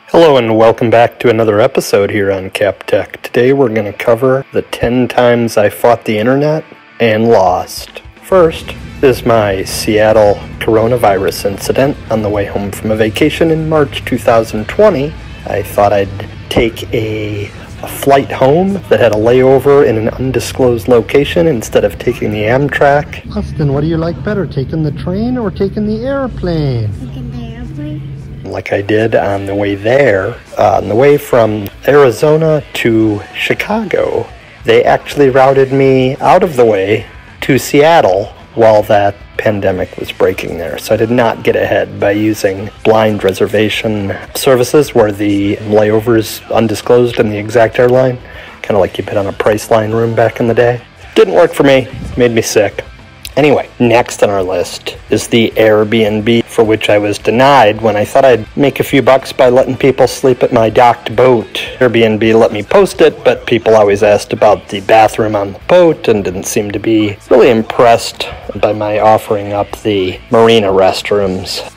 Hello and welcome back to another episode here on CapTech. Today we're going to cover the 10 times I fought the internet and lost. First is my Seattle coronavirus incident on the way home from a vacation in March 2020. I thought I'd take a flight home that had a layover in an undisclosed location instead of taking the Amtrak. Austin, what do you like better, taking the train or taking the airplane? Taking the airplane? Like I did on the way there, on the way from Arizona to Chicago. They actually routed me out of the way to Seattle while that pandemic was breaking there. So I did not get ahead by using blind reservation services where the layover is undisclosed in the exact airline, kind of like you put on a Priceline room back in the day. Didn't work for me, made me sick. Anyway, next on our list is the Airbnb, for which I was denied when I thought I'd make a few bucks by letting people sleep at my docked boat. Airbnb let me post it, but people always asked about the bathroom on the boat and didn't seem to be really impressed by my offering up the marina restrooms.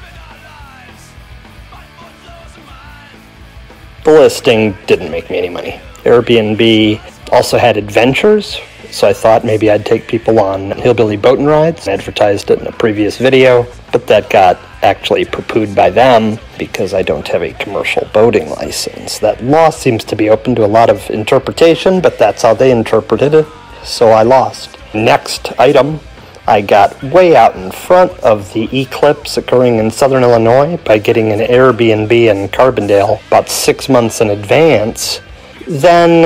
The listing didn't make me any money. Airbnb also had adventures, so I thought maybe I'd take people on hillbilly boating rides. I advertised it in a previous video, but that got actually poo-pooed by them because I don't have a commercial boating license. That law seems to be open to a lot of interpretation, but that's how they interpreted it, so I lost. Next item, I got way out in front of the eclipse occurring in southern Illinois by getting an Airbnb in Carbondale about 6 months in advance. Then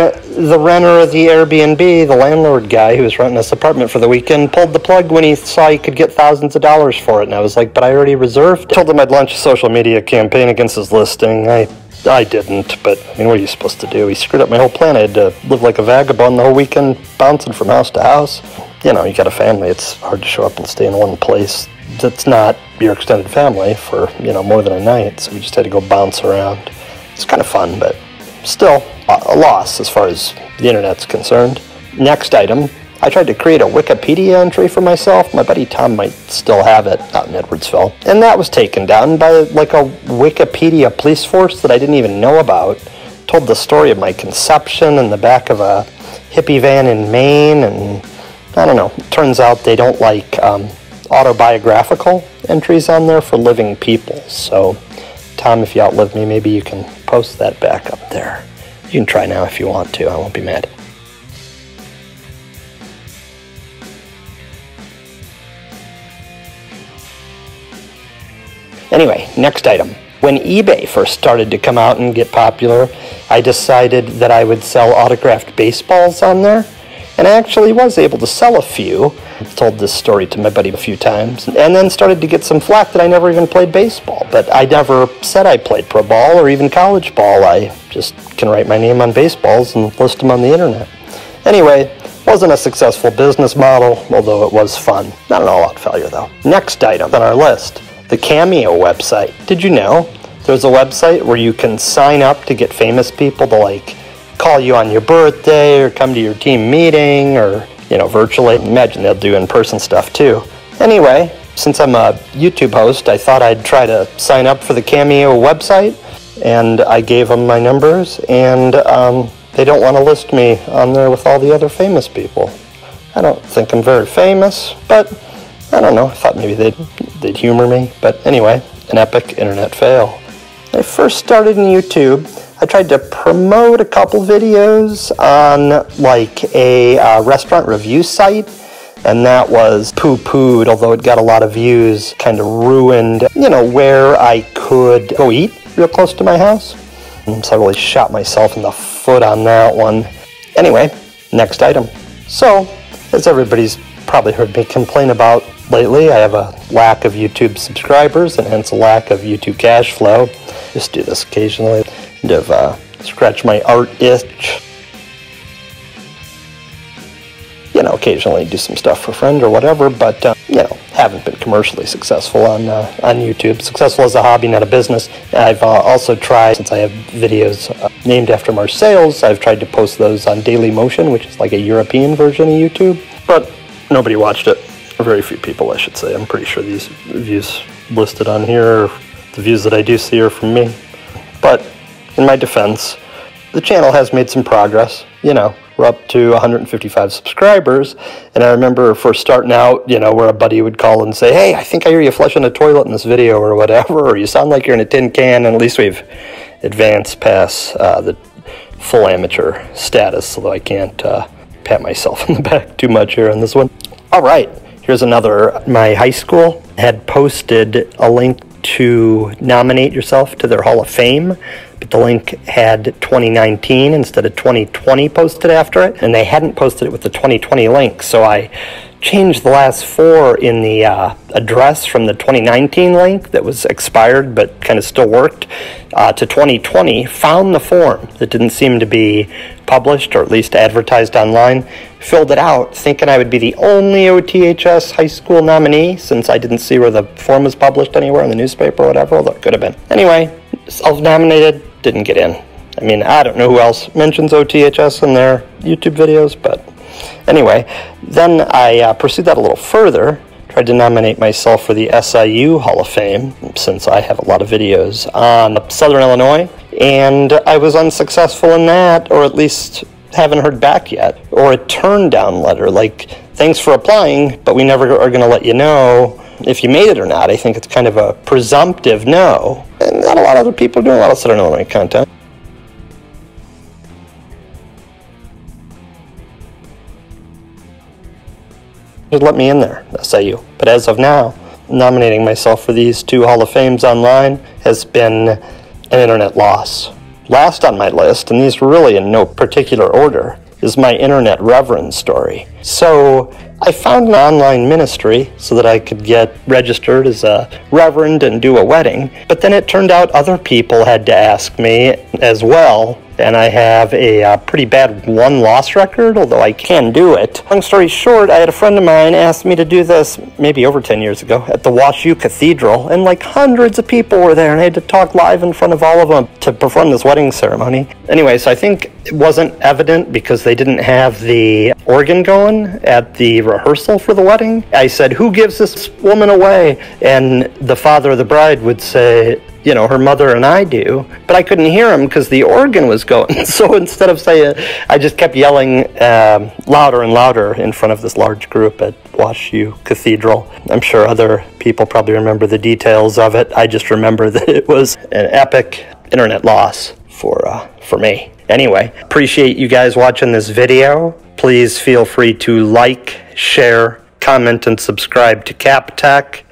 the renter of the Airbnb, the landlord guy who was renting this apartment for the weekend, pulled the plug when he saw he could get thousands of dollars for it. And I was like, but I already reserved it. Told him I'd launch a social media campaign against his listing. I didn't, but I mean, what are you supposed to do? He screwed up my whole plan. I had to live like a vagabond the whole weekend, bouncing from house to house. You know, you got a family. It's hard to show up and stay in one place that's not your extended family for, more than a night. So we just had to go bounce around. It's kind of fun, but still a loss as far as the internet's concerned. Next item, I tried to create a Wikipedia entry for myself. My buddy Tom might still have it out in Edwardsville. And that was taken down by like a Wikipedia police force that I didn't even know about. Told the story of my conception in the back of a hippie van in Maine, and I don't know, it turns out they don't like autobiographical entries on there for living people. So Tom, if you outlive me, maybe you can post that back up there. You can try now if you want to. I won't be mad. Anyway, next item. When eBay first started to come out and get popular, I decided that I would sell autographed baseballs on there. And I actually was able to sell a few. I've told this story to my buddy a few times. And then started to get some flack that I never even played baseball. But I never said I played pro ball or even college ball. I just can write my name on baseballs and list them on the internet. Anyway, wasn't a successful business model, although it was fun. Not an all-out failure, though. Next item on our list, the Cameo website. Did you know there's a website where you can sign up to get famous people to, call you on your birthday or come to your team meeting or, virtually. Imagine they'll do in-person stuff too. Anyway, since I'm a YouTube host, I thought I'd try to sign up for the Cameo website, and I gave them my numbers, and they don't want to list me on there with all the other famous people. I don't think I'm very famous, but I don't know. I thought maybe they'd humor me. But anyway, an epic internet fail. When I first started in YouTube, I tried to promote a couple videos on a restaurant review site, and that was poo-pooed, although it got a lot of views, kind of ruined, where I could go eat real close to my house. So I really shot myself in the foot on that one. Anyway, next item. So, as everybody's probably heard me complain about lately, I have a lack of YouTube subscribers and hence a lack of YouTube cash flow. Just do this occasionally. Kind of scratch my art itch. Occasionally do some stuff for a friend or whatever, but haven't been commercially successful on YouTube. Successful as a hobby, not a business. I've also tried, since I have videos named after Marseilles, I've tried to post those on Dailymotion, which is like a European version of YouTube. Nobody watched it. Very few people, I should say. I'm pretty sure these views listed on here, the views that I do see are from me. But in my defense, the channel has made some progress. You know, we're up to 155 subscribers, and I remember first starting out, you know, where a buddy would call and say, hey, I think I hear you flushing a toilet in this video or whatever, or you sound like you're in a tin can, and at least we've advanced past the full amateur status, although I can't pat myself on the back too much here on this one. All right, here's another. My high school had posted a link to nominate yourself to their Hall of Fame, but the link had 2019 instead of 2020 posted after it, and they hadn't posted it with the 2020 link, so I changed the last 4 in the address from the 2019 link that was expired but kind of still worked to 2020, found the form that didn't seem to be published or at least advertised online, filled it out thinking I would be the only OTHS high school nominee since I didn't see where the form was published anywhere in the newspaper or whatever, although it could have been. Anyway, self-nominated, didn't get in. I mean, I don't know who else mentions OTHS in their YouTube videos, but anyway, then I pursued that a little further, tried to nominate myself for the SIU Hall of Fame, since I have a lot of videos on Southern Illinois, and I was unsuccessful in that, or at least haven't heard back yet, or a turn down letter, like, thanks for applying, but we never are going to let you know if you made it or not. I think it's kind of a presumptive no, and not a lot of other people doing a lot of Southern Illinois content. Let me in there, SIU. But as of now, nominating myself for these 2 Hall of Fames online has been an internet loss. Last on my list, and these were really in no particular order, is my internet reverend story. So I found an online ministry so that I could get registered as a reverend and do a wedding, but then it turned out other people had to ask me as well, and I have a pretty bad one-loss record, although I can do it. Long story short, I had a friend of mine ask me to do this maybe over 10 years ago at the WashU Cathedral, and like hundreds of people were there, and I had to talk live in front of all of them to perform this wedding ceremony. Anyway, so I think it wasn't evident because they didn't have the organ going at the rehearsal for the wedding. I said, who gives this woman away? And the father of the bride would say, you know, her mother and I do, but I couldn't hear him because the organ was going. So instead of saying, I just kept yelling louder and louder in front of this large group at WashU Cathedral. I'm sure other people probably remember the details of it. I just remember that it was an epic internet loss for me. Anyway, appreciate you guys watching this video. Please feel free to like, share, comment, and subscribe to CapTech.